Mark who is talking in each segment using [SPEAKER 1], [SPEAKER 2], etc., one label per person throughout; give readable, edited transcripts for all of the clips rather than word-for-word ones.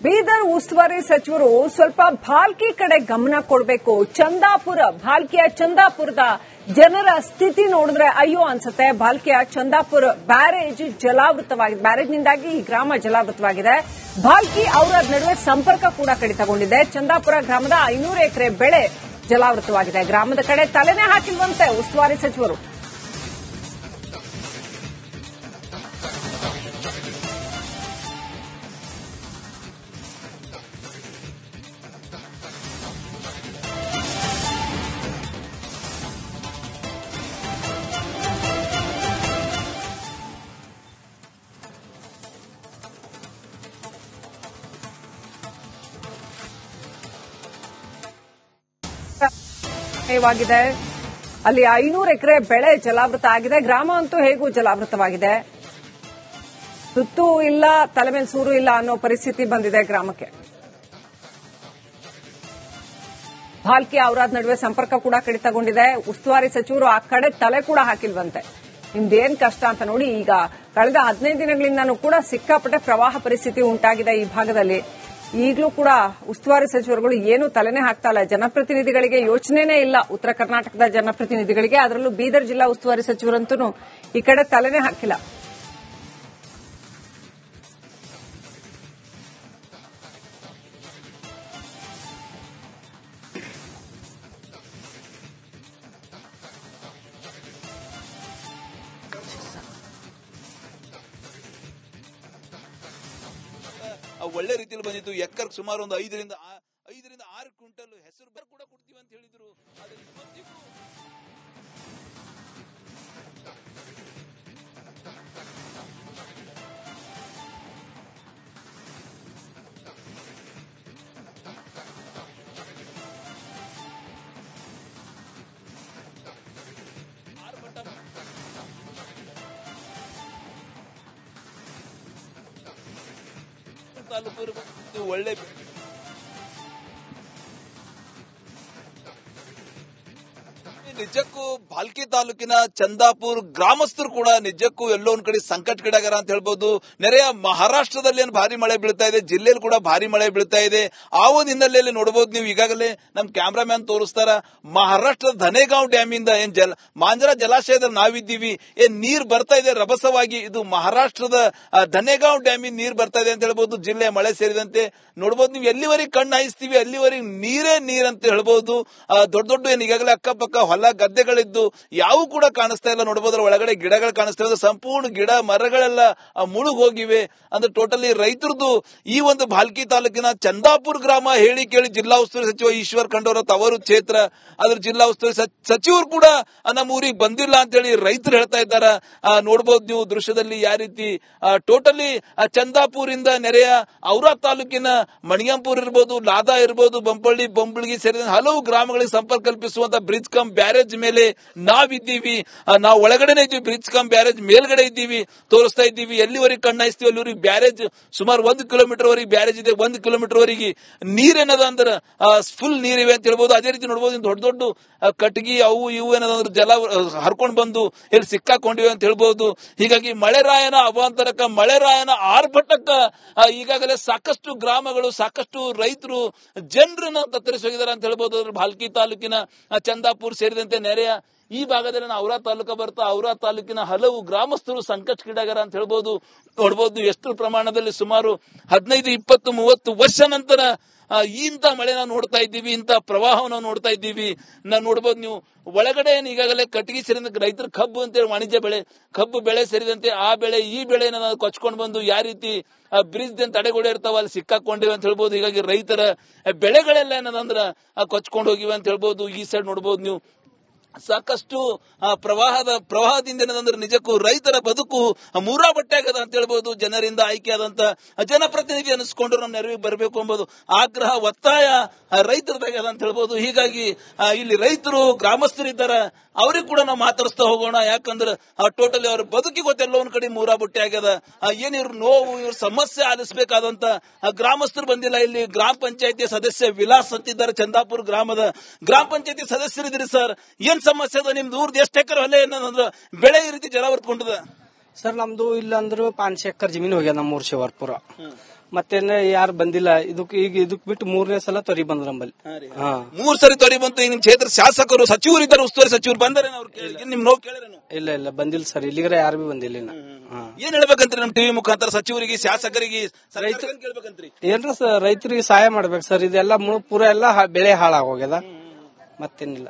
[SPEAKER 1] ಬೀದರ್ ಉಸ್ತುವಾರಿ ಸಚಿವರು ಸ್ವಲ್ಪ ಭಾಲ್ಕಿ ಕಡೆ ಗಮನ ಕೊಡಬೇಕು. ಭಾಲ್ಕಿಯ ಚಂದಾಪುರದ ಜನರ ಸ್ಥಿತಿ ನೋಡಿದ್ರೆ ಅಯ್ಯೋ ಅನ್ಸುತ್ತೆ. ಭಾಲ್ಕಿಯ ಚಂದಾಪುರ ಬ್ಯಾರೇಜ್ ಜಲಾವೃತವಾಗಿದೆ. ಬ್ಯಾರೇಜ್ನಿಂದಾಗಿ ಈ ಗ್ರಾಮ ಜಲಾವೃತವಾಗಿದೆ. ಭಾಲ್ಕಿ ಅವರ ನಡುವೆ ಸಂಪರ್ಕ ಕೂಡ ಕಡಿತಗೊಂಡಿದೆ. ಚಂದಾಪುರ ಗ್ರಾಮದ 500 ಎಕರೆ ಬೆಳೆ ಜಲಾವೃತವಾಗಿದೆ. ಗ್ರಾಮದ ಕಡೆ ತಲೆನೇ ಹಾಕಿಲ್ವಂತೆ ಉಸ್ತುವಾರಿ ಸಚಿವರು. ಅಲ್ಲಿ 500 ಎಕರೆ ಬೆಳೆ ಜಲಾವೃತ ಆಗಿದೆ. ಗ್ರಾಮ ಅಂತೂ ಹೇಗೂ ಜಲಾವೃತವಾಗಿದೆ. ಸುತ್ತೂ ಇಲ್ಲ, ತಲೆ ಮೇಲೆ ಸೂರು ಇಲ್ಲ ಅನ್ನೋ ಪರಿಸ್ಥಿತಿ ಬಂದಿದೆ ಗ್ರಾಮಕ್ಕೆ. ಭಾಲ್ಕಿ ಅವರ ನಡುವೆ ಸಂಪರ್ಕ ಕೂಡ ಕಡಿತಗೊಂಡಿದೆ. ಉಸ್ತುವಾರಿ ಸಚಿವರು ಆ ಕಡೆ ತಲೆ ಕೂಡ ಹಾಕಿಲ್ವಂತೆ. ನಿಮ್ದೇನ್ ಕಷ್ಟ ಅಂತ ನೋಡಿ. ಈಗ ಕಳೆದ 15 ದಿನಗಳಿಂದನೂ ಕೂಡ ಸಿಕ್ಕಾಪಟ್ಟೆ ಪ್ರವಾಹ ಪರಿಸ್ಥಿತಿ ಉಂಟಾಗಿದೆ ಈ ಭಾಗದಲ್ಲಿ. ಈಗಲೂ ಕೂಡ ಉಸ್ತುವಾರಿ ಸಚಿವರುಗಳು ಏನು ತಲೆನೇ ಹಾಕ್ತಾ ಇಲ್ಲ. ಜನಪ್ರತಿನಿಧಿಗಳಿಗೆ ಯೋಚನೆನೇ ಇಲ್ಲ. ಉತ್ತರ ಕರ್ನಾಟಕದ ಜನಪ್ರತಿನಿಧಿಗಳಿಗೆ, ಅದರಲ್ಲೂ ಬೀದರ್ ಜಿಲ್ಲಾ ಉಸ್ತುವಾರಿ ಸಚಿವರಂತೂ ಈ ಕಡೆ ತಲೆನೇ ಹಾಕಿಲ್ಲ.
[SPEAKER 2] ಒಳ್ಳೆ ರೀತಿಯಲ್ಲಿ ಬಂದಿತ್ತು. ಎಕರ್ ಸುಮಾರು ಒಂದು 5 ರಿಂದ 6 ಕ್ವಿಂಟಲ್ ಹೆಸರು ಕೂಡ ಕೊಡ್ತೀವಿ ಅಂತ ಹೇಳಿದ್ರು. ತಾಲೂಕು ಒಳ್ಳೆ ನಿಜಕ್ಕೂ ಭಾಲ್ಕಿ ತಾಲೂಕಿನ ಚಂದಾಪುರ್ ಗ್ರಾಮಸ್ಥರು ಕೂಡ ನಿಜಕ್ಕೂ ಎಲ್ಲೋ ಒಂದ್ ಕಡೆ ಸಂಕಟಕ್ಕೀಡಾಗಾರ ಅಂತ ಹೇಳ್ಬೋದು. ನೆರೆಯ ಮಹಾರಾಷ್ಟ್ರದಲ್ಲಿ ಏನು ಭಾರಿ ಮಳೆ ಬೀಳ್ತಾ ಇದೆ, ಜಿಲ್ಲೆಯಲ್ಲಿ ಕೂಡ ಭಾರಿ ಮಳೆ ಬೀಳ್ತಾ ಇದೆ. ಆ ಒಂದು ಹಿನ್ನೆಲೆಯಲ್ಲಿ ನೋಡಬಹುದು ನೀವು. ಈಗಾಗಲೇ ನಮ್ ಕ್ಯಾಮ್ರಾಮ್ಯಾನ್ ತೋರಿಸ್ತಾರ, ಮಹಾರಾಷ್ಟ್ರದ ಧನೇಗಾಂವ್ ಡ್ಯಾಮ್ ಇಂದ ಮಾಂಜರಾ ಜಲಾಶಯದಲ್ಲಿ ನಾವಿದ್ದೀವಿ. ನೀರ್ ಬರ್ತಾ ಇದೆ ರಭಸವಾಗಿ. ಇದು ಮಹಾರಾಷ್ಟ್ರದ ಧನೇಗಾಂವ್ ಡ್ಯಾಮ್ ಇಂದ ನೀರ್ ಬರ್ತಾ ಇದೆ ಅಂತ ಹೇಳ್ಬಹುದು. ಜಿಲ್ಲೆ ಮಳೆ ಸೇರಿದಂತೆ ನೋಡಬಹುದು ನೀವು. ಎಲ್ಲಿವರೆಗೆ ಕಣ್ಣು ಹಾಯಿಸ್ತೀವಿ ಅಲ್ಲಿವರೆಗೆ ನೀರೇ ನೀರ್ ಅಂತ ಹೇಳ್ಬಹುದು. ದೊಡ್ಡ ದೊಡ್ಡ ಏನು ಈಗಾಗಲೇ ಅಕ್ಕಪಕ್ಕ ಹೊಲ ಗದ್ದೆಗಳಿದ್ದು ಯಾವ ಕೂಡ ಕಾಣಿಸ್ತಾ ಇಲ್ಲ. ನೋಡಬಹುದು ಒಳಗಡೆ ಗಿಡಗಳು ಕಾಣಿಸ್ತಾ ಇರೋದು, ಸಂಪೂರ್ಣ ಗಿಡ ಮರಗಳೆಲ್ಲ ಮುಳುಗ್ ಹೋಗಿವೆ. ಅಂದ್ರೆ ಟೋಟಲಿ ರೈತರದ್ದು ಈ ಒಂದು ಭಾಲ್ಕಿ ತಾಲೂಕಿನ ಚಂದಾಪುರ್ ಗ್ರಾಮ ಹೇಳಿ ಕೇಳಿ ಜಿಲ್ಲಾ ಉಸ್ತುವಾರಿ ಸಚಿವ ಈಶ್ವರ್ ಖಂಡೂರವರ ತವರು ಕ್ಷೇತ್ರ. ಅದ್ರ ಜಿಲ್ಲಾ ಉಸ್ತುವಾರಿ ಸಚಿವರು ಕೂಡ ನಮ್ಮ ಊರಿಗೆ ಬಂದಿಲ್ಲ ಅಂತ ಹೇಳಿ ರೈತರು ಹೇಳ್ತಾ ಇದ್ದಾರೆ. ನೋಡಬಹುದು ನೀವು ದೃಶ್ಯದಲ್ಲಿ ಯಾವ ರೀತಿ ಟೋಟಲಿ ಚಂದಾಪುರ್ ಇಂದ ನೆರೆಯ ಔರಾ ತಾಲೂಕಿನ ಮಣಿಯಂಪುರ್ ಇರ್ಬೋದು, ಲಾದಾ ಇರ್ಬೋದು, ಬೊಂಬಳ್ಗಿ ಸೇರಿದಂತೆ ಹಲವು ಗ್ರಾಮಗಳಿಗೆ ಸಂಪರ್ಕ ಕಲ್ಪಿಸುವಂತ ಬ್ರಿಡ್ಜ್ ಕಮ್ ಬ್ಯಾರೇಜ್ ಮೇಲೆ ನಾವಿದ್ದೀವಿ. ನಾವು ಒಳಗಡೆನೆ ಇದ್ದೀವಿ, ಬ್ರಿಡ್ಜ್ ಕಮ್ ಬ್ಯಾರೇಜ್ ಮೇಲ್ಗಡೆ ಇದ್ದೀವಿ, ತೋರಿಸ್ತಾ ಇದ್ದೀವಿ. ಎಲ್ಲಿವರೆಗೆ ಕಣ್ಣಾಯಿಸ್ತೀವಿ ಅಲ್ಲಿವರೆಗೆ ಬ್ಯಾರೇಜ್ ಸುಮಾರು 1 ಕಿಲೋಮೀಟರ್ ವರೆಗೆ ಬ್ಯಾರೇಜ್ ಇದೆ. 1 ಕಿಲೋಮೀಟರ್ ವರೆಗೆ ನೀರೇನದ ಅಂದ್ರೆ ಫುಲ್ ನೀರಿವೆ ಅಂತ ಹೇಳ್ಬೋದು. ಅದೇ ರೀತಿ ನೋಡಬಹುದು ದೊಡ್ಡ ದೊಡ್ಡ ಕಟ್ಗಿ ಅವು ಇವು ಏನದಂದ್ರೆ ಜಲ ಹರ್ಕೊಂಡು ಬಂದು ಇಲ್ಲಿ ಸಿಕ್ಕಾಕೊಂಡಿವೆ ಅಂತ ಹೇಳ್ಬಹುದು. ಹೀಗಾಗಿ ಮಳೆರಾಯನ ಅವಾಂತರಕ್ಕ, ಮಳೆರಾಯನ ಆರ್ಭಟಕ್ಕ ಈಗಾಗಲೇ ಸಾಕಷ್ಟು ಗ್ರಾಮಗಳು, ಸಾಕಷ್ಟು ರೈತರು ಜನರನ್ನ ತತ್ತರಿಸಿ ಹೋಗಿದ್ದಾರೆ ಅಂತ ಹೇಳ್ಬಹುದು. ಭಾಲ್ಕಿ ತಾಲೂಕಿನ ಚಂದಾಪುರ್ ಸೇರಿದಂತೆ ನೆರೆಯ ಈ ಭಾಗದಲ್ಲಿ ಔರಾ ತಾಲೂಕು ಬರ್ತಾ ಔರಾ ತಾಲೂಕಿನ ಹಲವು ಗ್ರಾಮಸ್ಥರು ಸಂಕಷ್ಟಕ್ಕೀಡಾಗಾರ ಅಂತ ಹೇಳ್ಬೋದು. ನೋಡಬಹುದು ಎಷ್ಟು ಪ್ರಮಾಣದಲ್ಲಿ ಸುಮಾರು 15, 20, 30 ವರ್ಷ ನಂತರ ಇಂಥ ಮಳೆ ನಾವು ನೋಡ್ತಾ ಇದ್ದೀವಿ, ಇಂಥ ಪ್ರವಾಹವನ್ನು ನೋಡ್ತಾ ಇದ್ದೀವಿ. ನಾವು ನೋಡಬಹುದು ನೀವು ಒಳಗಡೆ ಈಗಾಗಲೇ ಕಟ್ಟಿಗೆ ಸೇರಿದಂತೆ ರೈತರು ಕಬ್ಬು ಅಂತೇಳಿ ವಾಣಿಜ್ಯ ಬೆಳೆ, ಕಬ್ಬು ಬೆಳೆ ಸೇರಿದಂತೆ ಆ ಬೆಳೆ ಈ ಬೆಳೆ ಕೊಚ್ಕೊಂಡು ಬಂದು ಯಾವ ರೀತಿ ಬ್ರಿಡ್ಜ್ ತಡೆಗೋಡೆ ಇರ್ತಾವ ಅಲ್ಲಿ ಸಿಕ್ಕಾಕೊಂಡಿವೆ ಅಂತ ಹೇಳ್ಬೋದು. ಹೀಗಾಗಿ ರೈತರ ಬೆಳೆಗಳೆಲ್ಲ ಏನದಂದ್ರ ಕೊಚ್ಕೊಂಡು ಹೋಗಿವೆ ಅಂತ ಹೇಳ್ಬೋದು. ಈ ಸೈಡ್ ನೋಡಬಹುದು ನೀವು ಸಾಕಷ್ಟು ಪ್ರವಾಹದಿಂದ ಏನಂದ್ರೆ ನಿಜಕ್ಕೂ ರೈತರ ಬದುಕು ಮೂರಾ ಬಟ್ಟೆ ಆಗದ ಅಂತ ಹೇಳ್ಬೋದು. ಜನರಿಂದ ಆಯ್ಕೆಯಾದಂತ ಜನಪ್ರತಿನಿಧಿ ಅನಿಸ್ಕೊಂಡು ನಮ್ಮ ನೆರವಿಗೆ ಬರಬೇಕು ಎಂಬುದು ಆಗ್ರಹ, ಒತ್ತಾಯ ರೈತರದಾಗ್ಯದ ಅಂತ ಹೇಳ್ಬೋದು. ಹೀಗಾಗಿ ಇಲ್ಲಿ ರೈತರು ಗ್ರಾಮಸ್ಥರಿದ್ದಾರೆ, ಅವ್ರಿಗೆ ಕೂಡ ನಾವು ಮಾತಾಡಿಸ್ತಾ ಹೋಗೋಣ. ಯಾಕಂದ್ರೆ ಟೋಟಲಿ ಅವ್ರ ಬದುಕಿಗೆ ಗೊತ್ತೆಲ್ಲ ಒಂದ್ ಕಡೆ ಮೂರಾ ಬಟ್ಟೆ ಆಗ್ಯದ. ಏನಿವ್ರ ನೋವು, ಇವ್ರ ಸಮಸ್ಯೆ ಆಲಿಸಬೇಕಾದಂತ ಗ್ರಾಮಸ್ಥರು ಬಂದಿಲ್ಲ. ಇಲ್ಲಿ ಗ್ರಾಮ ಪಂಚಾಯತಿ ಸದಸ್ಯ ವಿಲಾಸ್ ಅಂತಿದ್ದಾರೆ, ಚಂದಾಪುರ ಗ್ರಾಮದ ಗ್ರಾಮ ಪಂಚಾಯತಿ ಸದಸ್ಯರಿದ್ರಿ. ಸರ್, ಏನ್ ಸಮಸ್ಯೆ ಅದ ನಿಮ್ದು? ಊರ್ದು ಎಷ್ಟು ಎಕರೆ ಹೊಲ ಏನಂದ್ರ ಬೆಳೆ ಈ ರೀತಿ ಜಲ ಹೊರ್ಕೊಂಡದ?
[SPEAKER 3] ಸರ್ ನಮ್ದು ಇಲ್ಲ ಅಂದ್ರು 500 ಎಕರೆ ಜಮೀನು ಹೋಗ್ಯದ ನಮ್ಮ ಊರ್ ಶಿವರ್ಪುರ. ಮತ್ತೇನೆ ಯಾರು ಬಂದಿಲ್ಲ. ಇದಕ್ ಬಿಟ್ಟು 3ನೇ ಸಲ ತೊರಿ ಬಂದ್ರ ನಮ್ಮಲ್ಲಿ.
[SPEAKER 2] 3 ಸರಿ ತೊರಿ ಬಂತು. ಈಗ ನಿಮ್ ಕ್ಷೇತ್ರ ಶಾಸಕರು ಸಚಿವರು ಇದ್ದಾರೆ, ಉಸ್ತುವಾರಿ ಸಚಿವರು ಬಂದರೆ ನಿಮ್ ನೋವು ಕೇಳಿರೇನು?
[SPEAKER 3] ಇಲ್ಲ ಬಂದಿಲ್ಲ ಸರ್, ಇಲ್ಲಿಗರೆ ಯಾರು ಬಿ ಬಂದಿಲ್ಲ.
[SPEAKER 2] ಏನ್ ಹೇಳ್ಬೇಕಂತ್ರಿ ನಮ್ ಟಿವಿ ಮುಖಾಂತರ ಸಚಿವರಿಗೆ ಶಾಸಕರಿಗೆ ಕೇಳ್ಬೇಕಂತ್ರಿ?
[SPEAKER 3] ಏನ್ರ ಸರ್ ರೈತರಿಗೆ ಸಹಾಯ ಮಾಡ್ಬೇಕು ಸರ್. ಇದೆಲ್ಲ ಪೂರ ಎಲ್ಲ ಬೆಳೆ ಹಾಳಾಗೋಗ್ಯದ, ಮತ್ತೇನಿಲ್ಲ.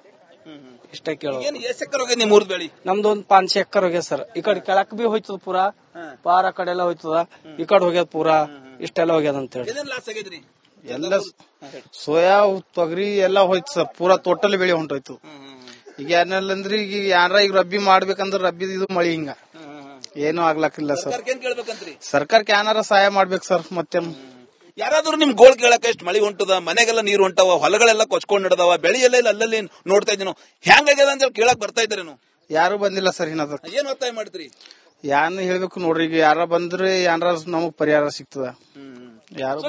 [SPEAKER 3] ಇಷ್ಟ ಕೇಳೋ.
[SPEAKER 2] ಎಷ್ಟು ಎಕರೆ ಹೋಗ್ಯದ ನಿಮ್ ಊರ್ದ ಬೆಳಿ?
[SPEAKER 3] ನಮ್ದು 500 ಎಕರೆ ಹೋಗ್ಯದ ಸರ್. ಈ ಕಡೆ ಕೆಳಕ್ ಬಿ ಹೋಯ್ತದ ಪೂರಾ, ಪಾರ ಕಡೆ ಎಲ್ಲ ಹೋಯ್ತದ, ಈ ಕಡೆ ಹೋಗ್ಯದ ಪೂರಾ, ಇಷ್ಟೆಲ್ಲ ಹೋಗ್ಯದ ಅಂತ ಹೇಳಿ.
[SPEAKER 4] ಎಲ್ಲ ಸೋಯಾ ತೊಗರಿ ಎಲ್ಲ ಹೋಯ್ತು ಸರ್, ಪೂರಾ ಟೋಟಲ್ ಬೆಳೆ ಹೊಂಟೋಯ್ತು. ಈಗ ಏನಿಲ್ಲಂದ್ರೆ ಈಗ ರಬ್ಬಿ ಮಾಡ್ಬೇಕಂದ್ರ ರಬ್ಬಿ ಇದು ಮಳಿ ಹಿಂಗ ಏನು ಆಗ್ಲಕ್ಕಿಲ್ಲ ಸರ್. ಸರ್ಕಾರಕ್ಕೆ ಏನಾರ ಸಹಾಯ ಮಾಡ್ಬೇಕು ಸರ್. ಮತ್ತೆ
[SPEAKER 2] ಯಾರಾದ್ರೂ ನಿಮ್ ಗೋಳ್ ಕೇಳಕ ಎಷ್ಟು ಮಳಿ ಹೊಂಟದ, ಮನೆಗೆಲ್ಲ ನೀರು ಹೊಂಟವ, ಹೊಲಗಳೆಲ್ಲ ಕೊಚ್ಕೊಂಡ್ ನಡೆದವ, ಬೆಳಿ ಎಲ್ಲ ಅಲ್ಲಲ್ಲಿ ನೋಡ್ತಾ ಇದ್ದೀನೋ, ಹೆಂಗಾಗ್ಯದ ಅಂತ ಹೇಳಿ ಕೇಳಕ್ ಬರ್ತಾ ಇದ್ದಾರೇನು?
[SPEAKER 4] ಯಾರು ಬಂದಿಲ್ಲ ಸರ್.
[SPEAKER 2] ಏನ್ ಒತ್ತಾಯ ಮಾಡ್ತೀರಿ?
[SPEAKER 4] ಯಾರು ಹೇಳ್ಬೇಕು ನೋಡ್ರಿ, ಈಗ ಯಾರ ಬಂದ್ರೆ ಏನಾರ ನಮಗ್ ಪರಿಹಾರ ಸಿಗ್ತದ.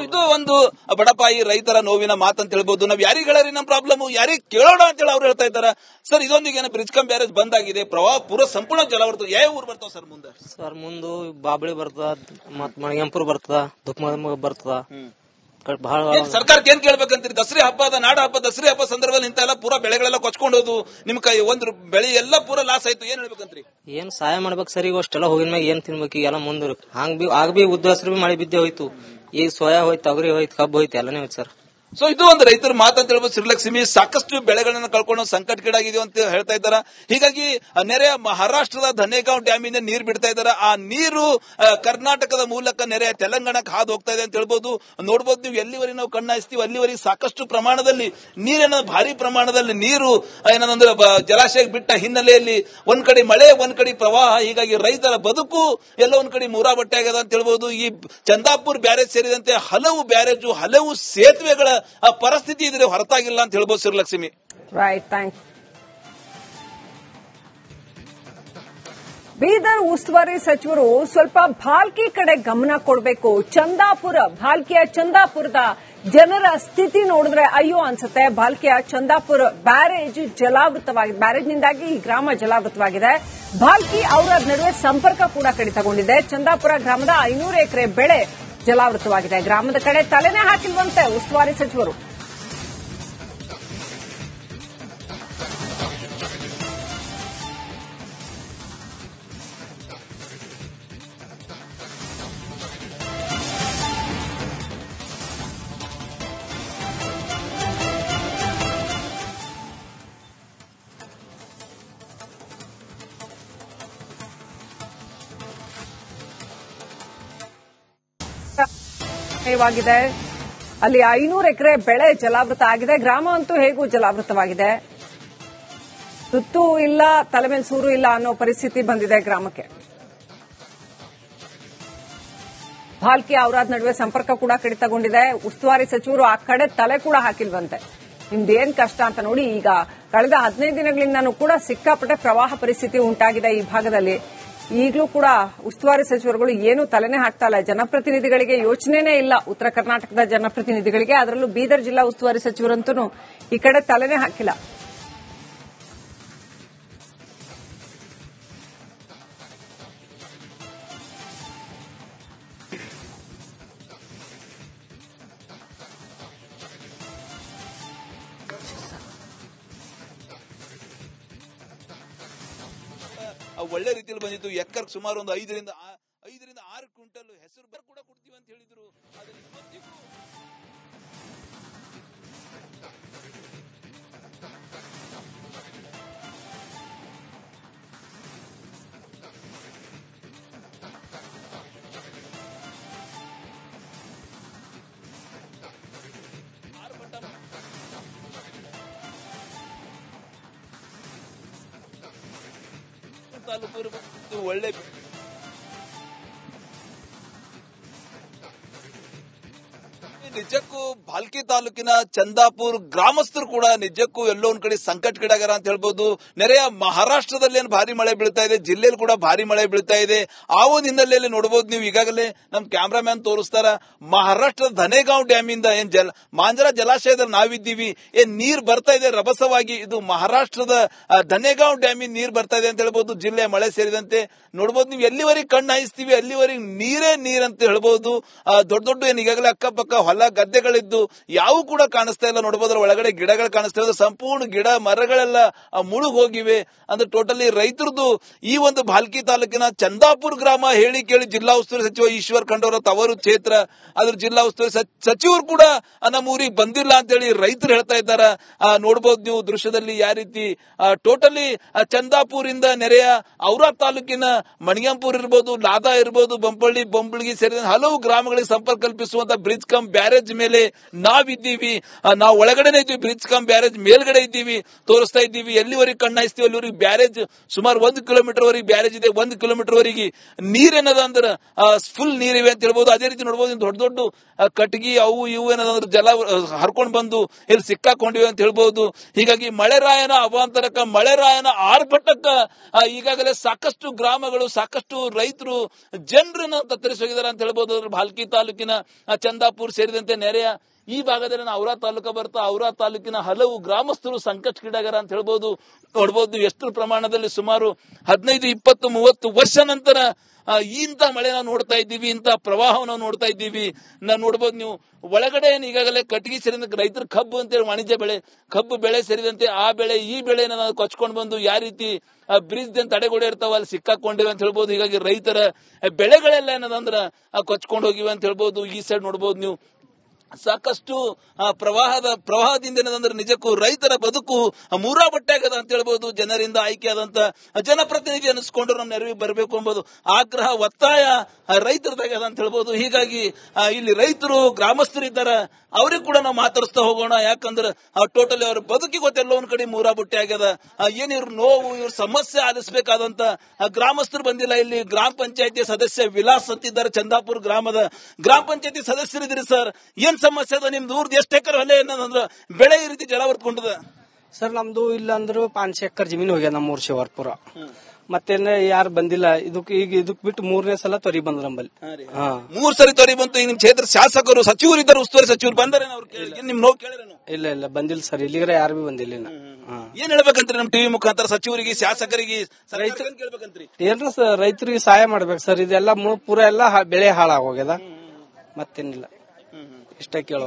[SPEAKER 2] ಇದು ಒಂದು ಬಡಪಾಯಿ ರೈತರ ನೋವಿನ ಮಾತಂತ ಹೇಳ್ಬೋದು. ನಾವ್ ಯಾರಿಗೆ ಹೇಳಿ ನಮ್ ಪ್ರಾಬ್ಲಮ್ ಯಾರಿಗೆ ಕೇಳೋಣ ಅಂತ ಹೇಳಿ ಅವ್ರು ಹೇಳ್ತಾ ಇದಾರ. ಸರ್ ಇದೊಂದಿಗೆ ಬ್ರಿಡ್ಜ್ಕಂ ಬ್ಯಾರೇಜ್ ಬಂದ್ ಆಗಿದೆ, ಪ್ರವಾಹ ಪೂರ ಸಂಪೂರ್ಣ ಜಲಾವೃತ. ಯಾವ ಊರ್ ಬರ್ತಾವ ಸರ್ ಮುಂದೆ?
[SPEAKER 3] ಸರ್ ಮುಂದು ಬಾಬಳಿ ಬರ್ತದ, ಮತ್ ಮಣಿಗಂಪುರ ಬರ್ತದ, ದುಕ್ಮ ಬರ್ತದ. ಬಹಳ
[SPEAKER 2] ಸರ್ಕಾರಕ್ಕೆ ಏನ್ ಕೇಳ್ಬೇಕಂತೀರಿ? ದಸರಾ ಹಬ್ಬದ ನಾಡ ಹಬ್ಬ, ದಸರಾ ಹಬ್ಬ ಸಂದರ್ಭದಲ್ಲಿ ಇಂತ ಎಲ್ಲ ಪೂರಾ ಬೆಳೆಗಳೆಲ್ಲ ಕೊಚ್ಕೊಂಡೋದು, ನಿಮ್ ಕೈ ಒಂದ್ ಬೆಳೆ ಎಲ್ಲ ಪೂರಾ ಲಾಸ್ ಆಯ್ತು. ಏನ್ ಹೇಳ್ಬೇಕಂತ್ರಿ?
[SPEAKER 3] ಏನ್ ಸಹಾಯ ಮಾಡ್ಬೇಕು ಸರ್. ಈಗ ಅಷ್ಟೆಲ್ಲ ಹೋಗಿನ ಮ್ಯಾಗ ಏನ್ ತಿನ್ಬೇಕು? ಎಲ್ಲ ಮುಂದ್ ಆಗ ಬಿ ಉದ್ದಸ್ರು ಬಿ ಮಳೆ ಬಿದ್ದೆ ಹೋಯ್ತು. ಈಗ ಸೋಯಾ ಹೋಯ್ತು, ತೊಗರಿ ಹೋಯ್ತು, ಕಬ್ಬು ಹೋಯ್ತು, ಎಲ್ಲನೇ ಹೋಯ್ತು ಸರ್.
[SPEAKER 2] ಸೊ ಇದು ಒಂದು ರೈತರ ಮಾತಂತ ಹೇಳ್ಬೋದು. ಶ್ರೀಲಕ್ಷ್ಮಿ ಸಾಕಷ್ಟು ಬೆಳೆಗಳನ್ನ ಕಳ್ಕೊಂಡು ಸಂಕಟಕ್ಕೀಡಾಗಿದೆ ಅಂತ ಹೇಳ್ತಾ ಇದ್ದಾರೆ. ಹೀಗಾಗಿ ನೆರೆಯ ಮಹಾರಾಷ್ಟ್ರದ ಧನೇಗಾಂವ್ ಡ್ಯಾಮ್ ಇಂದ ನೀರು ಬಿಡ್ತಾ ಇದ್ದಾರೆ. ಆ ನೀರು ಕರ್ನಾಟಕದ ಮೂಲಕ ನೆರೆಯ ತೆಲಂಗಾಣಕ್ಕೆ ಹಾದು ಹೋಗ್ತಾ ಇದೆ ಅಂತ ಹೇಳ್ಬೋದು. ನೋಡ್ಬೋದು ನೀವು, ಎಲ್ಲಿವರೆಗೆ ನಾವು ಕಣ್ಣಾಯಿಸ್ತೀವಿ ಅಲ್ಲಿವರೆಗೆ ಸಾಕಷ್ಟು ಪ್ರಮಾಣದಲ್ಲಿ ನೀರಿನ ಭಾರಿ ಪ್ರಮಾಣದಲ್ಲಿ ನೀರು ಏನಂದ್ರೆ ಜಲಾಶಯಕ್ಕೆ ಬಿಟ್ಟ ಹಿನ್ನೆಲೆಯಲ್ಲಿ ಒಂದ್ ಕಡೆ ಮಳೆ, ಒಂದ್ ಕಡೆ ಪ್ರವಾಹ. ಹೀಗಾಗಿ ರೈತರ ಬದುಕು ಎಲ್ಲ ಒಂದ್ ಕಡೆ ಮೂರಾ ಬಟ್ಟೆ ಆಗ್ಯದ ಅಂತ ಹೇಳ್ಬೋದು. ಈ ಚಂದಾಪುರ್ ಬ್ಯಾರೇಜ್ ಸೇರಿದಂತೆ ಹಲವು ಬ್ಯಾರೇಜು, ಹಲವು ಸೇತುವೆಗಳ ಆ ಪರಿಸ್ಥಿತಿ ಇದ್ರೆ ಹೊರತಾಗಿಲ್ಲ ಅಂತ ಹೇಳ್ಬೋದು. Srilakshmi,
[SPEAKER 1] right, thanks. ಬೀದರ್ ಉಸ್ತುವಾರಿ ಸಚಿವರು ಸ್ವಲ್ಪ ಭಾಲ್ಕಿ ಕಡೆ ಗಮನ ಕೊಡಬೇಕು. ಭಾಲ್ಕಿಯ ಚಂದಾಪುರದ ಜನರ ಸ್ಥಿತಿ ನೋಡಿದ್ರೆ ಅಯ್ಯೋ ಅನ್ಸುತ್ತೆ. ಭಾಲ್ಕಿಯ ಚಂದಾಪುರ ಬ್ಯಾರೇಜ್ ಜಲಾವೃತವಾಗಿದೆ. ಬ್ಯಾರೇಜ್ನಿಂದಾಗಿ ಈ ಗ್ರಾಮ ಜಲಾವೃತವಾಗಿದೆ. ಭಾಲ್ಕಿ ಔರಾದ್ ನಡುವೆ ಸಂಪರ್ಕ ಕೂಡ ಕಡಿತಗೊಂಡಿದೆ. ಚಂದಾಪುರ ಗ್ರಾಮದ 500 ಎಕರೆ ಬೆಳೆ ಜಲಾವೃತವಾಗಿದೆ. ಗ್ರಾಮದ ಕಡೆ ತಲೆನೇ ಹಾಕಿಲ್ವಂತೆ ಉಸ್ತುವಾರಿ ಸಚಿವರು. ಅಲ್ಲಿ 500 ಎಕರೆ ಬೆಳೆ ಜಲಾವೃತ ಆಗಿದೆ. ಗ್ರಾಮ ಅಂತೂ ಹೇಗೂ ಜಲಾವೃತವಾಗಿದೆ. ತುತ್ತು ಇಲ್ಲ, ತಲೆ ಮೇಲೆ ಸೂರು ಇಲ್ಲ ಅನ್ನೋ ಪರಿಸ್ಥಿತಿ ಬಂದಿದೆ ಗ್ರಾಮಕ್ಕೆ. ಭಾಲ್ಕಿ ಔರಾದ್ ನಡುವೆ ಸಂಪರ್ಕ ಕೂಡ ಕಡಿತಗೊಂಡಿದೆ. ಉಸ್ತುವಾರಿ ಸಚಿವರು ಆ ಕಡೆ ತಲೆ ಕೂಡ ಹಾಕಿಲ್ವಂತೆ. ನಿಮ್ದೇನ್ ಕಷ್ಟ ಅಂತ ನೋಡಿ. ಈಗ ಕಳೆದ 15 ದಿನಗಳಿಂದನೂ ಕೂಡ ಸಿಕ್ಕಾಪಟ್ಟೆ ಪ್ರವಾಹ ಪರಿಸ್ಥಿತಿ ಉಂಟಾಗಿದೆ ಈ ಭಾಗದಲ್ಲಿ. ಈಗಲೂ ಕೂಡ ಉಸ್ತುವಾರಿ ಸಚಿವರುಗಳು ಏನು ತಲೆನೇ ಹಾಕ್ತಾ ಇಲ್ಲ. ಜನಪ್ರತಿನಿಧಿಗಳಿಗೆ ಯೋಚನೆನೇ ಇಲ್ಲ, ಉತ್ತರ ಕರ್ನಾಟಕದ ಜನಪ್ರತಿನಿಧಿಗಳಿಗೆ. ಅದರಲ್ಲೂ ಬೀದರ್ ಜಿಲ್ಲಾ ಉಸ್ತುವಾರಿ ಸಚಿವರಂತೂ ಈ ಕಡೆ ತಲೆನೇ ಹಾಕಿಲ್ಲ.
[SPEAKER 2] ಒಳ್ಳೆ ರೀತಿಯಲ್ಲಿ ಬಂದಿತ್ತು. ಎಕರ್ ಸುಮಾರು ಒಂದು 5ರಿಂದ 6 ಕ್ವಿಂಟಲ್ ಹೆಸರು ಕೂಡ ಕೊಡ್ತೀವಿ ಅಂತ ಹೇಳಿದ್ರು. ತಾಲೂಕು ಒಳ್ಳೆ ನಿಜಕ್ಕೂ ಭಾಲ್ಕಿ ತಾಲೂಕಿನ ಚಂದಾಪುರ್ ಗ್ರಾಮಸ್ಥರು ಕೂಡ ನಿಜಕ್ಕೂ ಎಲ್ಲೋ ಒಂದ್ ಕಡೆ ಸಂಕಟಕ್ಕೀಡಾಗ್ಯಾರ ಅಂತ ಹೇಳ್ಬೋದು. ನೆರೆಯ ಮಹಾರಾಷ್ಟ್ರದಲ್ಲಿ ಏನು ಭಾರಿ ಮಳೆ ಬೀಳ್ತಾ ಇದೆ, ಜಿಲ್ಲೆಯಲ್ಲಿ ಕೂಡ ಭಾರಿ ಮಳೆ ಬೀಳ್ತಾ ಇದೆ. ಆ ಒಂದು ಹಿನ್ನೆಲೆಯಲ್ಲಿ ನೋಡಬಹುದು ನೀವು ಈಗಾಗಲೇ ನಮ್ ಕ್ಯಾಮ್ರಾಮ್ಯಾನ್ ತೋರಿಸ್ತಾರ, ಮಹಾರಾಷ್ಟ್ರದ ಧನೇಗಾಂವ್ ಡ್ಯಾಮ್ ಇಂದ ಏನ್ ಮಾಂಜರಾ ಜಲಾಶಯದಲ್ಲಿ ನಾವಿದ್ದೀವಿ, ಏನ್ ನೀರ್ ಬರ್ತಾ ಇದೆ ರಭಸವಾಗಿ. ಇದು ಮಹಾರಾಷ್ಟ್ರದ ಧನೇಗಾಂವ್ ಡ್ಯಾಮ್ ಇಂದ ನೀರ್ ಬರ್ತಾ ಇದೆ ಅಂತ ಹೇಳ್ಬೋದು. ಜಿಲ್ಲೆ ಮಳೆ ಸೇರಿದಂತೆ ನೋಡಬಹುದು. ನೀವು ಎಲ್ಲಿವರೆಗೆ ಕಣ್ಣು ಹಾಯಿಸ್ತೀವಿ ಅಲ್ಲಿವರೆಗೆ ನೀರೇ ನೀರ್ ಅಂತ ಹೇಳ್ಬಹುದು. ದೊಡ್ಡ ದೊಡ್ಡ ಏನ್ ಈಗಾಗಲೇ ಅಕ್ಕಪಕ್ಕ ಹೊಲ ಗದ್ದೆಗಳಿದ್ದು ಯಾವು ಕೂಡ ಕಾಣಿಸ್ತಾ ಇಲ್ಲ. ನೋಡಬಹುದ್ರ ಒಳಗಡೆ ಗಿಡಗಳು ಕಾಣಿಸ್ತಾ ಇರೋದು, ಸಂಪೂರ್ಣ ಗಿಡ ಮರಗಳೆಲ್ಲ ಮುಳುಗ್ ಹೋಗಿವೆ. ಅಂದ್ರೆ ಟೋಟಲಿ ರೈತರದು ಈ ಒಂದು ಭಾಲ್ಕಿ ತಾಲೂಕಿನ ಚಂದಾಪುರ್ ಗ್ರಾಮ ಹೇಳಿ ಕೇಳಿ ಜಿಲ್ಲಾ ಉಸ್ತುವಾರಿ ಸಚಿವ ಈಶ್ವರ್ ಖಂಡ್ರೆ ತವರು ಕ್ಷೇತ್ರ, ಅದ್ರ ಜಿಲ್ಲಾ ಉಸ್ತುವಾರಿ ಸಚಿವರು ಕೂಡ ನಮ್ಮ ಊರಿಗೆ ಬಂದಿಲ್ಲ ಅಂತ ಹೇಳಿ ರೈತರು ಹೇಳ್ತಾ ಇದ್ದಾರ. ನೋಡಬಹುದು ನೀವು ದೃಶ್ಯದಲ್ಲಿ ಯಾವ ರೀತಿ ಟೋಟಲಿ ಚಂದಾಪುರ್ ಇಂದ ನೆರೆಯ ಔರಾದ್ ತಾಲೂಕಿನ ಮಣಿಗಂಪುರ್ ಇರ್ಬೋದು, ಲಾದಾ ಇರ್ಬೋದು, ಬೊಂಬಳ್ಗಿ ಸೇರಿದಂತೆ ಹಲವು ಗ್ರಾಮಗಳಿಗೆ ಸಂಪರ್ಕ ಕಲ್ಪಿಸುವಂತ ಬ್ರಿಡ್ಜ್ ಕಮ್ ಬ್ಯಾರೇಜ್ ಮೇಲೆ ನಾವಿದ್ದೀವಿ. ನಾವು ಒಳಗಡೆನೆ ಇದ್ದೀವಿ, ಬ್ರಿಡ್ಜ್ ಕಮ್ ಬ್ಯಾರೇಜ್ ಮೇಲ್ಗಡೆ ಇದ್ದೀವಿ, ತೋರಿಸ್ತಾ ಇದ್ದೀವಿ. ಎಲ್ಲಿವರೆಗೆ ಕಣ್ಣಾಯಿಸ್ತೀವಿ ಅಲ್ಲಿವರೆಗೆ ಬ್ಯಾರೇಜ್ ಸುಮಾರು 1 ಕಿಲೋಮೀಟರ್ ವರೆಗೆ ಬ್ಯಾರೇಜ್ ಇದೆ. 1 ಕಿಲೋಮೀಟರ್ ವರೆಗೆ ನೀರೇನದ ಅಂದ್ರೆ ಫುಲ್ ನೀರಿವೆ ಅಂತ ಹೇಳ್ಬೋದು. ಅದೇ ರೀತಿ ನೋಡಬಹುದು ದೊಡ್ಡ ದೊಡ್ಡ ಕಟ್ಗಿ ಅವು ಇವು ಏನದಂದ್ರೆ ಜಲ ಹರ್ಕೊಂಡ್ ಬಂದು ಇಲ್ಲಿ ಸಿಕ್ಕಾಕೊಂಡಿವೆ ಅಂತ ಹೇಳ್ಬಹುದು. ಹೀಗಾಗಿ ಮಳೆರಾಯನ ಅವಾಂತರಕ್ಕ, ಮಳೆರಾಯನ ಆರ್ಭಟಕ್ಕ ಈಗಾಗಲೇ ಸಾಕಷ್ಟು ಗ್ರಾಮಗಳು, ಸಾಕಷ್ಟು ರೈತರು ಜನರನ್ನ ತತ್ತರಿಸೋಗಿದ್ದಾರೆ ಅಂತ ಹೇಳ್ಬಹುದು. ಭಾಲ್ಕಿ ತಾಲೂಕಿನ ಚಂದಾಪುರ್ ಸೇರಿದಂತೆ ನೆರೆಯ ಈ ಭಾಗದಲ್ಲಿ ಔರಾದ್ ತಾಲೂಕು ಬರ್ತಾ ಔರಾದ್ ತಾಲೂಕಿನ ಹಲವು ಗ್ರಾಮಸ್ಥರು ಸಂಕಟಕ್ಕೀಡಾಗ್ಯಾರ ಅಂತ ಹೇಳ್ಬೋದು. ನೋಡಬಹುದು ಎಷ್ಟು ಪ್ರಮಾಣದಲ್ಲಿ ಸುಮಾರು 15, 20, 30 ವರ್ಷ ನಂತರ ಇಂಥ ಮಳೆ ನಾವು ನೋಡ್ತಾ ಇದ್ದೀವಿ, ಇಂಥ ಪ್ರವಾಹವನ್ನು ನೋಡ್ತಾ ಇದ್ದೀವಿ. ನಾವು ನೋಡಬಹುದು ನೀವು ಒಳಗಡೆ ಈಗಾಗಲೇ ಕಟ್ಟಿಗೆ ಸೇರಿದಂತೆ ರೈತರ ಕಬ್ಬು ಅಂತೇಳಿ ವಾಣಿಜ್ಯ ಬೆಳೆ, ಕಬ್ಬು ಬೆಳೆ ಸೇರಿದಂತೆ ಆ ಬೆಳೆ ಈ ಬೆಳೆನ ನಾವು ಕೊಚ್ಕೊಂಡು ಬಂದು ಯಾವ ರೀತಿ ಬ್ರಿಡ್ಜ್ ತಡೆಗೋಡೆ ಇರ್ತಾವ ಅಲ್ಲಿ ಸಿಕ್ಕಾಕೊಂಡಿವೆ ಅಂತ ಹೇಳ್ಬೋದು. ಹೀಗಾಗಿ ರೈತರ ಬೆಳೆಗಳೆಲ್ಲ ಏನದಂದ್ರ ಕೊಚ್ಕೊಂಡು ಹೋಗಿವೆ ಅಂತ ಹೇಳ್ಬೋದು. ಈ ಸೈಡ್ ನೋಡಬಹುದು ನೀವು ಸಾಕಷ್ಟು ಪ್ರವಾಹದಿಂದ ಏನದಂದ್ರೆ ನಿಜಕ್ಕೂ ರೈತರ ಬದುಕು ಮೂರಾ ಬಟ್ಟೆ ಆಗದ ಅಂತ ಹೇಳ್ಬೋದು. ಜನರಿಂದ ಆಯ್ಕೆಯಾದಂತ ಜನಪ್ರತಿನಿಧಿ ಅನಿಸ್ಕೊಂಡ್ರು ನಮ್ಮ ನೆರವಿಗೆ ಬರಬೇಕು ಎಂಬುದು ಆಗ್ರಹ, ಒತ್ತಾಯ ರೈತರದಾಗದ ಅಂತ ಹೇಳ್ಬೋದು. ಹೀಗಾಗಿ ಇಲ್ಲಿ ರೈತರು ಗ್ರಾಮಸ್ಥರಿದ್ದಾರೆ, ಅವ್ರಿಗೆ ಕೂಡ ನಾವು ಮಾತಾಡಿಸ್ತಾ ಹೋಗೋಣ. ಯಾಕಂದ್ರೆ ಟೋಟಲಿ ಅವ್ರ ಬದುಕಿ ಗೊತ್ತೆಲ್ಲ ಒಂದ್ ಕಡೆ ಮೂರಾ ಬಟ್ಟೆ ಆಗ್ಯದ. ಏನ್ ಇವ್ರ ನೋವು, ಇವ್ರ ಸಮಸ್ಯೆ ಆಲಿಸಬೇಕಾದಂತ ಗ್ರಾಮಸ್ಥರು ಬಂದಿಲ್ಲ. ಇಲ್ಲಿ ಗ್ರಾಮ ಪಂಚಾಯತಿ ಸದಸ್ಯ ವಿಲಾಸ್ ಅಂತಿದ್ದಾರೆ, ಚಂದಾಪುರ್ ಗ್ರಾಮದ ಗ್ರಾಮ ಪಂಚಾಯತಿ ಸದಸ್ಯರಿದ್ದೀರಿ ಸರ್. ಏನ್ ಸಮಸ್ಯೆ ಅದ ನಿಮ್ದು? ಊರ್ದು ಎಷ್ಟು ಎಕರೆ ಹೊಲೆ ಏನಂದ್ರ ಬೆಳೆ ಈ ರೀತಿ ಜಲ ಹೊರ್ಕೊಂಡದ?
[SPEAKER 5] ಸರ್ ನಮ್ದು ಇಲ್ಲ ಅಂದ್ರು 5 ಎಕರೆ ಜಮೀನು ಹೋಗ್ಯದ ನಮ್ಮೂರ್ ಶಿವರ್ಪುರ. ಮತ್ತೇನ ಯಾರು ಬಂದಿಲ್ಲ. ಇದಕ್ ಬಿಟ್ಟು 3ನೇ ಸಲ ತೊರಿ ಬಂದ್ರ ನಮ್ಮಲ್ಲಿ.
[SPEAKER 2] 3 ಸರಿ ತೊರಿ ಬಂತು. ಈಗ ನಿಮ್ ಕ್ಷೇತ್ರ ಶಾಸಕರು ಸಚಿವರು ಇದ್ದಾರೆ, ಉಸ್ತುವಾರಿ ಸಚಿವರು ಬಂದಾರೆ, ನಿಮ್ ನೋವು ಕೇಳಿರೇನು?
[SPEAKER 5] ಇಲ್ಲ ಬಂದಿಲ್ಲ ಸರ್, ಇಲ್ಲಿಗರ ಯಾರು ಬಿ ಬಂದಿಲ್ಲ.
[SPEAKER 2] ಏನ್ ಹೇಳ್ಬೇಕಂತ್ರಿ ನಮ್ ಟಿವಿ ಮುಖಾಂತರ ಸಚಿವರಿಗೆ, ಶಾಸಕರಿಗೆ, ಕೇಳ್ಬೇಕಂತ್ರಿ?
[SPEAKER 5] ಏನ್ರ ರೈತರಿಗೆ ಸಹಾಯ ಮಾಡ್ಬೇಕು ಸರ್. ಇದೆಲ್ಲ ಪೂರ ಎಲ್ಲ ಬೆಳೆ ಹಾಳಾಗೋಗ್ಯದ, ಮತ್ತೇನಿಲ್ಲ. ಇಷ್ಟ ಕೇಳೋ.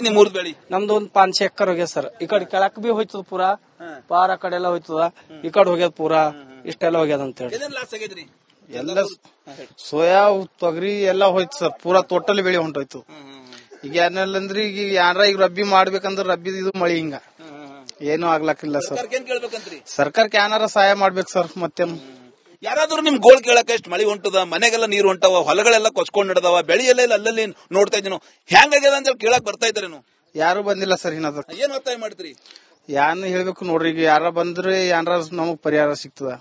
[SPEAKER 2] ನಿಮ್ ಊರ್ ಬೆಳಿ?
[SPEAKER 5] ನಮ್ದು ಒಂದ್ 5 ಎಕರೆ ಹೋಗ್ಯದ ಸರ್. ಈ ಕಡೆ ಕೆಳಕ್ ಬಿ ಹೋಯ್ತದ ಪೂರಾ, ಪಾರ ಕಡೆ ಎಲ್ಲ ಹೋಯ್ತದ, ಈ ಕಡೆ ಹೋಗ್ಯದ ಪೂರಾ, ಇಷ್ಟೆಲ್ಲ ಹೋಗ್ಯದ ಅಂತ ಹೇಳಿ.
[SPEAKER 4] ಎಲ್ಲ ಸೋಯಾ ತೊಗರಿ ಎಲ್ಲ ಹೋಯ್ತು ಸರ್, ಪೂರಾ ಟೋಟಲ್ ಬೆಳೆ ಹೊಂಟೋಯ್ತು. ಈಗ ಏನಿಲ್ಲಂದ್ರೆ ಈಗ ರಬ್ಬಿ ಮಾಡ್ಬೇಕಂದ್ರ ರಬ್ಬಿ ಇದು ಮಳಿ ಹಿಂಗ ಏನು ಆಗ್ಲಕ್ಕಿಲ್ಲ ಸರ್. ಸರ್ಕಾರಕ್ಕೆ ಏನಾರ ಸಹಾಯ ಮಾಡ್ಬೇಕು ಸರ್. ಮತ್ತೇನು
[SPEAKER 2] ಯಾರಾದ್ರೂ ನಿಮ್ ಗೋಳ್ ಕೇಳಕ ಎಷ್ಟು ಮಳಿ ಹೊಂಟದ, ಮನೆಗೆಲ್ಲ ನೀರು ಹೊಂಟವ, ಹೊಲಗಳೆಲ್ಲ ಕೊಚ್ಕೊಂಡ್ ನಡದವ, ಬೆಳೆಯೆಲ್ಲ ಅಲ್ಲಲ್ಲಿ ನೋಡ್ತಾ ಇದ್ದೀನೋ ಹೆಂಗಾಗ್ಯದ ಅಂತ ಕೇಳಕ್ ಬರ್ತಾ ಇದ್ದಾರೇನು?
[SPEAKER 4] ಯಾರು ಬಂದಿಲ್ಲ ಸರ್. ಇನ್ನ
[SPEAKER 2] ಏನ್ ಒತ್ತಾಯ ಮಾಡ್ತೀರಿ?
[SPEAKER 4] ಯಾನ್ ಹೇಳ್ಬೇಕು ನೋಡ್ರಿ, ಈಗ ಯಾರ ಬಂದ್ರೆ ಏನಾರ ನಮಗ್ ಪರಿಹಾರ ಸಿಗ್ತದ.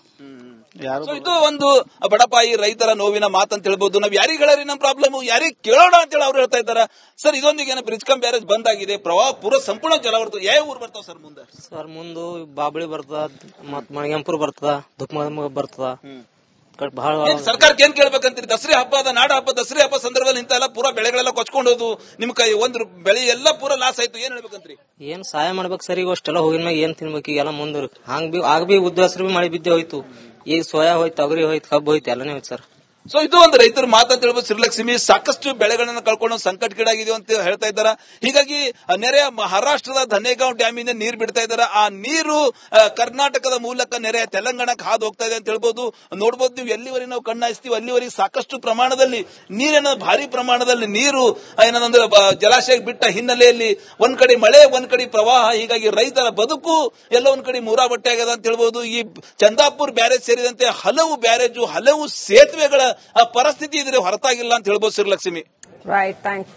[SPEAKER 2] ಇದು ಒಂದು ಬಡಪಾಯಿ ರೈತರ ನೋವಿನ ಮಾತಂತ ಹೇಳ್ಬೋದು. ನಾವ್ ಯಾರಿಗೆ ಹೇಳಿ ನಮ್ ಪ್ರಾಬ್ಲಮ್ ಯಾರಿಗೆ ಕೇಳೋಣ ಅಂತ ಹೇಳಿ ಅವ್ರು ಹೇಳ್ತಾ ಇದಾರ. ಸರ್ ಇದೊಂದಿಗೆ ಬ್ರಿಡ್ಜ್ ಕಮ್ ಬ್ಯಾರೇಜ್ ಬಂದ್ ಆಗಿದೆ, ಪ್ರವಾಹ ಪೂರ ಸಂಪೂರ್ಣ ಜಲ ಬರ್ತದೆ. ಯಾವ ಊರ್ ಬರ್ತಾವ ಸರ್ ಮುಂದೆ?
[SPEAKER 3] ಸರ್ ಮುಂದು ಬಾಬಳಿ ಬರ್ತದ, ಮತ್ ಮಣಿಗಂಪುರ್ ಬರ್ತದ, ದುಕ್ಮ ಬರ್ತದ.
[SPEAKER 2] ಸರ್ಕಾರಕ್ಕೆ ಏನ್ ಕೇಳ್ಬೇಕಂತೀರಿ? ದಸರಾ ಹಬ್ಬ, ನಾಡ ಹಬ್ಬ, ದಸರಾ ಹಬ್ಬ ಸಂದರ್ಭದಲ್ಲಿ ಇಂತೆಲ್ಲ ಪೂರಾ ಬೆಳೆಗಳೆಲ್ಲ ಕೊಚ್ಕೊಂಡೋದು, ನಿಮ್ ಕೈ ಒಂದು ಬೆಳೆ ಎಲ್ಲ ಪೂರಾ ಲಾಸ್ ಆಯ್ತು. ಏನ್ ಹೇಳ್ಬೇಕಂತ್ರಿ?
[SPEAKER 3] ಏನ್ ಸಹಾಯ ಮಾಡ್ಬೇಕು ಸರ್. ಈಗ ಅಷ್ಟೆಲ್ಲ ಹೋಗಿನ ಮ್ಯಾಗ ಏನ್ ತಿನ್ಬೇಕು? ಈಗೆಲ್ಲ ಮುಂದ್ ಆಗ ಬಿ ಉದ್ದ ಹೆಸರು ಬಿ ಮಳೆ ಬಿದ್ದೆ ಹೋಯ್ತು. ಈಗ ಸೋಯಾ ಹೋಯ್ತು, ತೊಗರಿ ಹೋಯ್ತು, ಕಬ್ಬು ಹೋಯ್ತು, ಎಲ್ಲನೇ ಹೋಯ್ತು ಸರ್.
[SPEAKER 2] ಸೊ ಇದು ಒಂದು ರೈತರ ಮಾತಂತ ಹೇಳ್ಬೋದು. ಶ್ರೀಲಕ್ಷ್ಮಿ ಸಾಕಷ್ಟು ಬೆಳೆಗಳನ್ನ ಕಳ್ಕೊಂಡು ಸಂಕಟಕ್ಕೀಡಾಗಿದೆ ಅಂತ ಹೇಳ್ತಾ ಇದ್ದಾರೆ. ಹೀಗಾಗಿ ನೆರೆಯ ಮಹಾರಾಷ್ಟ್ರದ ಧನೇಗಾಂವ್ ಡ್ಯಾಮ್ ಇಂದ ನೀರು ಬಿಡ್ತಾ ಇದ್ದಾರೆ. ಆ ನೀರು ಕರ್ನಾಟಕದ ಮೂಲಕ ನೆರೆಯ ತೆಲಂಗಾಣಕ್ಕೆ ಹಾದು ಹೋಗ್ತಾ ಇದೆ ಅಂತ ಹೇಳ್ಬೋದು. ನೋಡ್ಬೋದು ನೀವು ಎಲ್ಲಿವರೆಗೆ ನಾವು ಕಣ್ಣಾಯಿಸ್ತೀವಿ ಅಲ್ಲಿವರೆಗೆ ಸಾಕಷ್ಟು ಪ್ರಮಾಣದಲ್ಲಿ ನೀರೇನ ಭಾರಿ ಪ್ರಮಾಣದಲ್ಲಿ ನೀರು ಏನಂದ್ರೆ ಜಲಾಶಯಕ್ಕೆ ಬಿಟ್ಟ ಹಿನ್ನೆಲೆಯಲ್ಲಿ ಒಂದ್ ಕಡೆ ಮಳೆ, ಒಂದ್ ಕಡೆ ಪ್ರವಾಹ. ಹೀಗಾಗಿ ರೈತರ ಬದುಕು ಎಲ್ಲ ಒಂದ್ ಕಡೆ ಮೂರಾ ಬಟ್ಟೆ ಆಗದ ಅಂತ ಹೇಳ್ಬೋದು. ಈ ಚಂದಾಪುರ್ ಬ್ಯಾರೇಜ್ ಸೇರಿದಂತೆ ಹಲವು ಬ್ಯಾರೇಜು, ಹಲವು ಸೇತುವೆಗಳ ಪರಿಸ್ಥಿತಿ ಇದ್ರೆ ಹೊರತಾಗಿಲ್ಲ ಅಂತ ಹೇಳ್ಬೋದು ಶ್ರೀಲಕ್ಷ್ಮಿ.
[SPEAKER 1] Right, thanks.